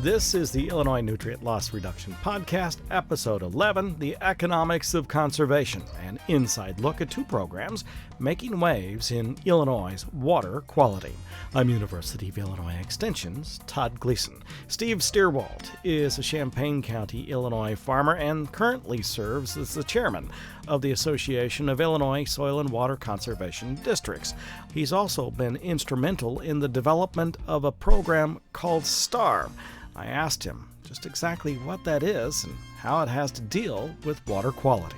This is the Illinois Nutrient Loss Reduction Podcast, Episode 11, The Economics of Conservation, an inside look at two programs making waves in Illinois' water quality. I'm University of Illinois Extension's Todd Gleason. Steve Stierwalt is a Champaign County, Illinois farmer and currently serves as the chairman of the Association of Illinois Soil and Water Conservation Districts. He's also been instrumental in the development of a program called STAR. I asked him just exactly what that is and how it has to deal with water quality.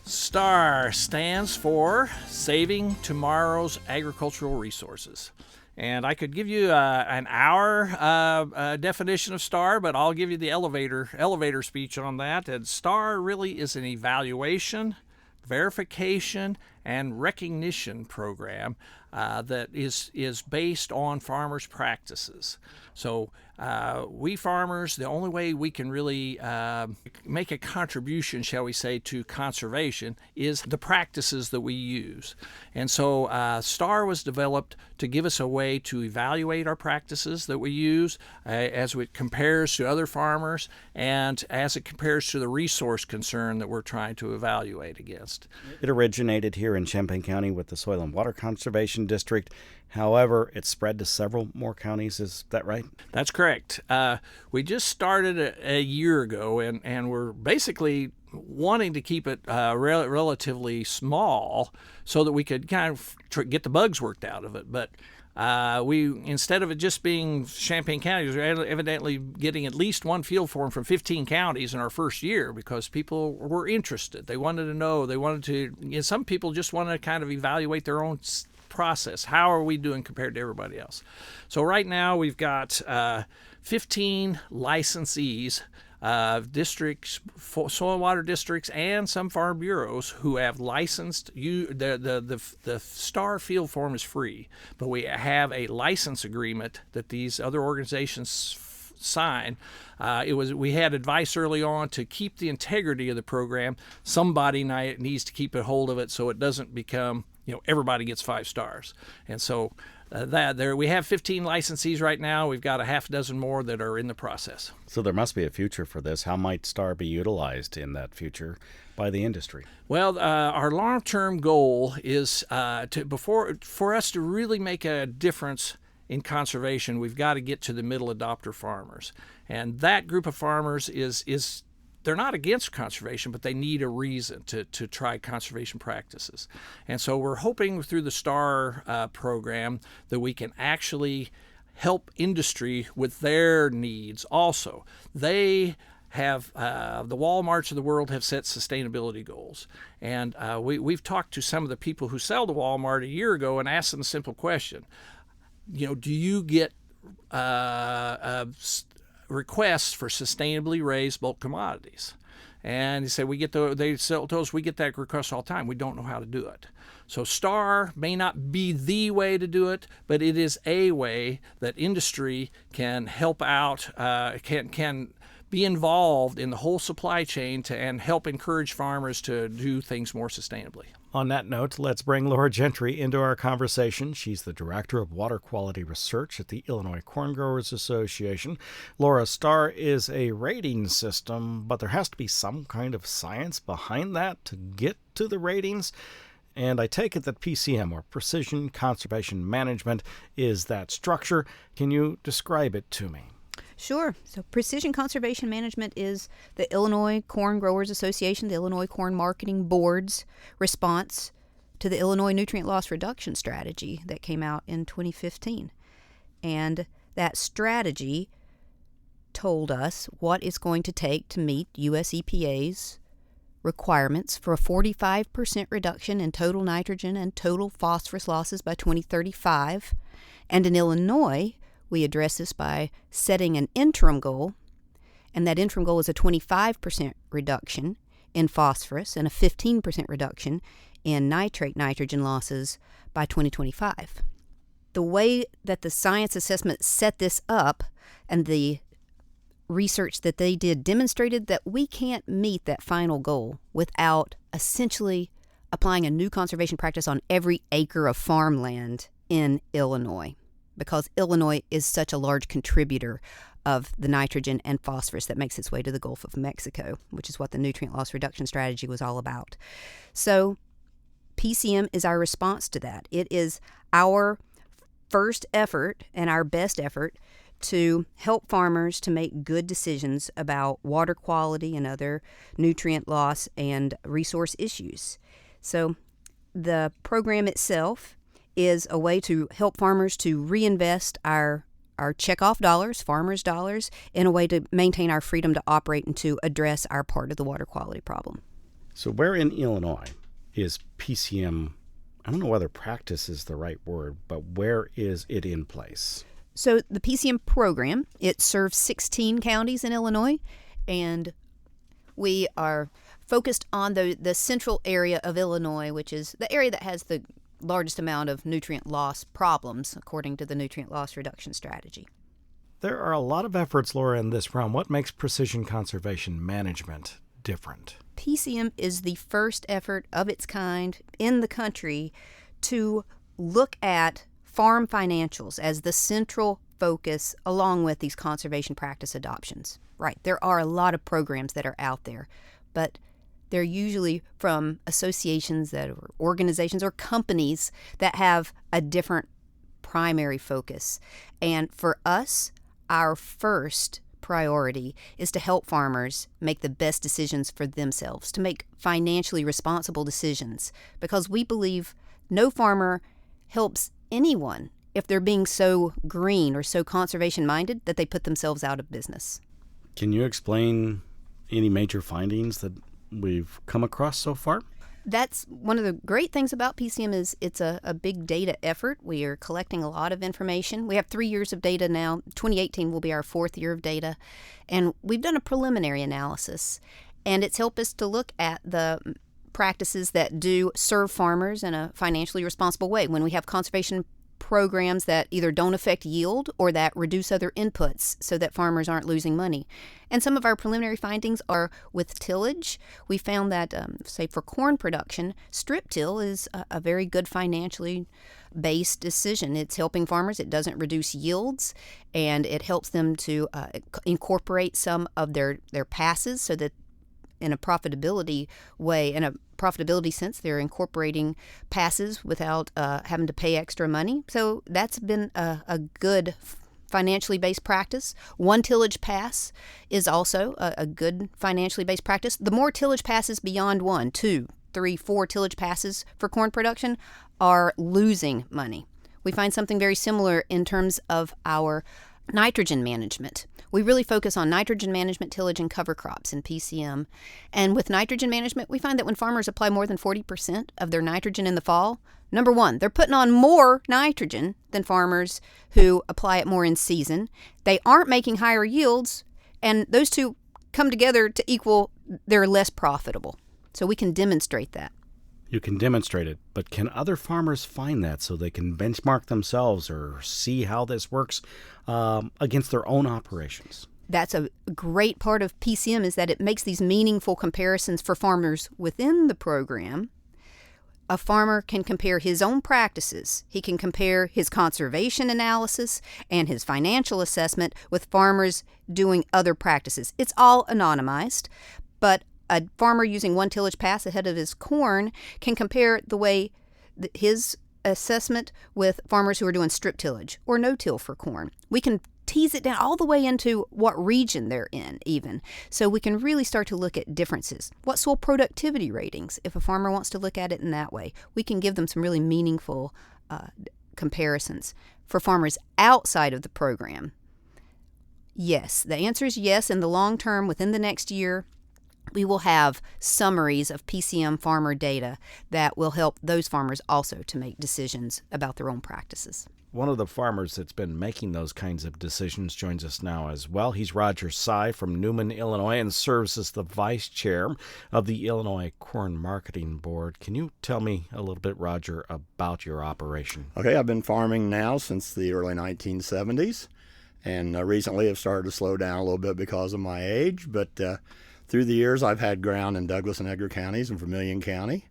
STAR stands for Saving Tomorrow's Agricultural Resources. And I could give you an hour definition of STAR, but I'll give you the elevator speech on that. And STAR really is an evaluation, verification, and recognition program that is based on farmers' practices. So we farmers, the only way we can really make a contribution, shall we say, to conservation is the practices that we use. And so STAR was developed to give us a way to evaluate our practices that we use as it compares to other farmers and as it compares to the resource concern that we're trying to evaluate against. It originated here in Champaign County with the Soil and Water Conservation District. However, it's spread to several more counties. Is that right? That's correct. We just started a year ago, and we're basically wanting to keep it relatively small so that we could kind of get the bugs worked out of it. But we, instead of it just being Champaign County, we're evidently getting at least one field form from 15 counties in our first year because people were interested. They wanted to know. They wanted to. Some people just want to kind of evaluate their own process. How are we doing compared to everybody else? So right now we've got 15 licensees, districts, soil and water districts, and some farm bureaus who have licensed you. The STAR field form is free, but we have a license agreement that these other organizations sign. We had advice early on to keep the integrity of the program. Somebody needs to keep a hold of it so it doesn't become, everybody gets 5 stars. And so we have 15 licensees right now. We've got a half dozen more that are in the process. So there must be a future for this. How might STAR be utilized in that future by the industry? Well, our long-term goal is for us to really make a difference in conservation, we've got to get to the middle adopter farmers. And that group of farmers is they're not against conservation, but they need a reason to try conservation practices. And so we're hoping through the STAR program that we can actually help industry with their needs also. They have the Walmarts of the world have set sustainability goals. And we've talked to some of the people who sell to Walmart a year ago and asked them a simple question. Do you get requests for sustainably raised bulk commodities? And they say we get that request all the time. We don't know how to do it. So STAR may not be the way to do it, but it is a way that industry can help out, can be involved in the whole supply chain and help encourage farmers to do things more sustainably. On that note, let's bring Laura Gentry into our conversation. She's the Director of Water Quality Research at the Illinois Corn Growers Association. Laura, STAR is a rating system, but there has to be some kind of science behind that to get to the ratings. And I take it that PCM, or Precision Conservation Management, is that structure. Can you describe it to me? Sure. So Precision Conservation Management is the Illinois Corn Growers Association, the Illinois Corn Marketing Board's response to the Illinois Nutrient Loss Reduction Strategy that came out in 2015. And that strategy told us what it's going to take to meet U.S. EPA's requirements for a 45% reduction in total nitrogen and total phosphorus losses by 2035. And in Illinois, we address this by setting an interim goal, and that interim goal is a 25% reduction in phosphorus and a 15% reduction in nitrate nitrogen losses by 2025. The way that the science assessment set this up and the research that they did demonstrated that we can't meet that final goal without essentially applying a new conservation practice on every acre of farmland in Illinois, because Illinois is such a large contributor of the nitrogen and phosphorus that makes its way to the Gulf of Mexico, which is what the nutrient loss reduction strategy was all about. So PCM is our response to that. It is our first effort and our best effort to help farmers to make good decisions about water quality and other nutrient loss and resource issues. So the program itself is a way to help farmers to reinvest our checkoff dollars, farmers' dollars, in a way to maintain our freedom to operate and to address our part of the water quality problem. So where in Illinois is PCM, I don't know whether practice is the right word, but where is it in place? So the PCM program, it serves 16 counties in Illinois, and we are focused on the central area of Illinois, which is the area that has the largest amount of nutrient loss problems, according to the nutrient loss reduction strategy. There are a lot of efforts, Laura, in this realm. What makes precision conservation management different? PCM is the first effort of its kind in the country to look at farm financials as the central focus along with these conservation practice adoptions. Right, there are a lot of programs that are out there, but they're usually from associations or organizations or companies that have a different primary focus. And for us, our first priority is to help farmers make the best decisions for themselves, to make financially responsible decisions, because we believe no farmer helps anyone if they're being so green or so conservation-minded that they put themselves out of business. Can you explain any major findings that we've come across so far? That's one of the great things about PCM is it's a big data effort. We are collecting a lot of information. We have 3 years of data now. 2018 will be our 4th year of data. And we've done a preliminary analysis. And it's helped us to look at the practices that do serve farmers in a financially responsible way. When we have conservation programs that either don't affect yield or that reduce other inputs so that farmers aren't losing money. And some of our preliminary findings are with tillage. We found that, say, for corn production, strip till is a very good financially based decision. It's helping farmers. It doesn't reduce yields, and it helps them to incorporate some of their passes so that in a profitability way, in a profitability sense, they're incorporating passes without having to pay extra money. So that's been a good financially based practice. One tillage pass is also a good financially based practice. The more tillage passes beyond 1, 2, 3, 4 tillage passes for corn production are losing money. We find something very similar in terms of our nitrogen management. We really focus on nitrogen management, tillage, and cover crops in PCM. And with nitrogen management, we find that when farmers apply more than 40% of their nitrogen in the fall, number one, they're putting on more nitrogen than farmers who apply it more in season. They aren't making higher yields, and those two come together to equal they're less profitable. So we can demonstrate that. You can demonstrate it, but can other farmers find that so they can benchmark themselves or see how this works against their own operations? That's a great part of PCM, is that it makes these meaningful comparisons for farmers within the program. A farmer can compare his own practices. He can compare his conservation analysis and his financial assessment with farmers doing other practices. It's all anonymized, but a farmer using one tillage pass ahead of his corn can compare the way his assessment with farmers who are doing strip tillage or no-till for corn. We can tease it down all the way into what region they're in even. So we can really start to look at differences. What soil productivity ratings, if a farmer wants to look at it in that way, we can give them some really meaningful comparisons. For farmers outside of the program, yes, the answer is yes. In the long term, within the next year, we will have summaries of PCM farmer data that will help those farmers also to make decisions about their own practices. One of the farmers that's been making those kinds of decisions joins us now as well. He's Roger Sy from Newman, Illinois, and serves as the vice chair of the Illinois Corn Marketing Board. Can you tell me a little bit, Roger, about your operation? Okay, I've been farming now since the early 1970s, and recently I've started to slow down a little bit because of my age, but through the years, I've had ground in Douglas and Edgar counties and Vermilion County.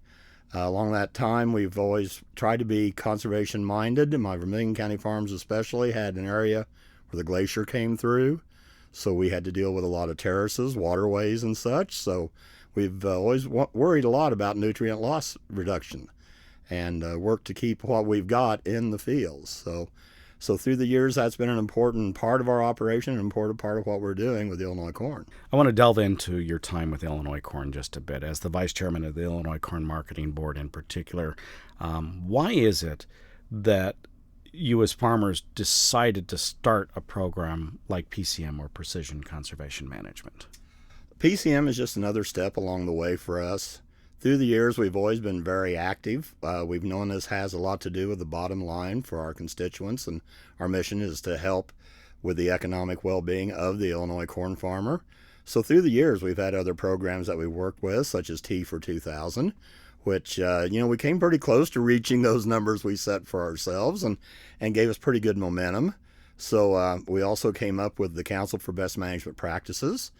Along that time, we've always tried to be conservation-minded, and my Vermilion County farms especially had an area where the glacier came through. So we had to deal with a lot of terraces, waterways, and such. So we've always worried a lot about nutrient loss reduction and worked to keep what we've got in the fields. So through the years, that's been an important part of our operation, an important part of what we're doing with Illinois corn. I want to delve into your time with Illinois Corn just a bit. As the vice chairman of the Illinois Corn Marketing Board in particular, why is it that you as farmers decided to start a program like PCM, or Precision Conservation Management? PCM is just another step along the way for us. Through the years, we've always been very active. We've known this has a lot to do with the bottom line for our constituents, and our mission is to help with the economic well-being of the Illinois corn farmer. So through the years, we've had other programs that we worked with, such as T for 2000, which, we came pretty close to reaching those numbers we set for ourselves and gave us pretty good momentum. So we also came up with the Council for Best Management Practices,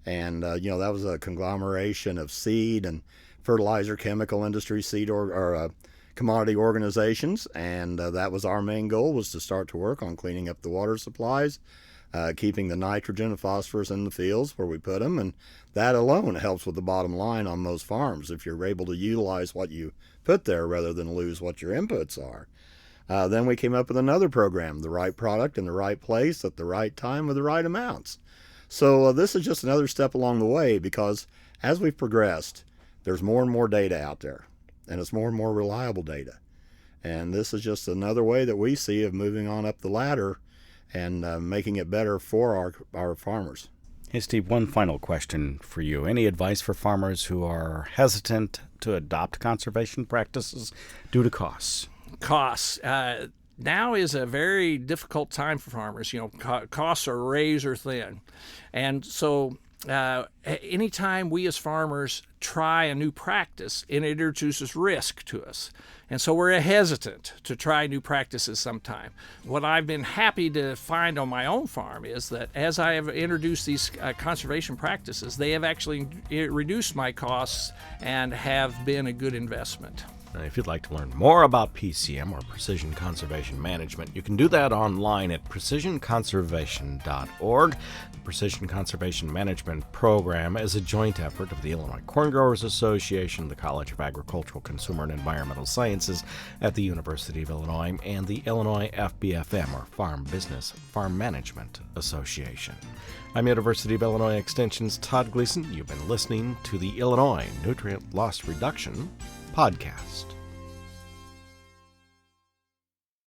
and, that was a conglomeration of seed and fertilizer, chemical industry, seed or commodity organizations, and that was our main goal, was to start to work on cleaning up the water supplies, keeping the nitrogen and phosphorus in the fields where we put them, and that alone helps with the bottom line on most farms if you're able to utilize what you put there rather than lose what your inputs are. Then we came up with another program, the right product in the right place at the right time with the right amounts. So this is just another step along the way, because as we've progressed, there's more and more data out there, and it's more and more reliable data. And this is just another way that we see of moving on up the ladder and making it better for our farmers. Hey, Steve, one final question for you. Any advice for farmers who are hesitant to adopt conservation practices due to costs? Costs. Now is a very difficult time for farmers. Costs are razor thin. And so anytime we as farmers try a new practice, it introduces risk to us. And so we're hesitant to try new practices sometime. What I've been happy to find on my own farm is that as I have introduced these conservation practices, they have actually reduced my costs and have been a good investment. If you'd like to learn more about PCM, or Precision Conservation Management, you can do that online at precisionconservation.org. The Precision Conservation Management Program is a joint effort of the Illinois Corn Growers Association, the College of Agricultural, Consumer, and Environmental Sciences at the University of Illinois, and the Illinois FBFM, or Farm Business Farm Management Association. I'm University of Illinois Extension's Todd Gleason. You've been listening to the Illinois Nutrient Loss Reduction Podcast.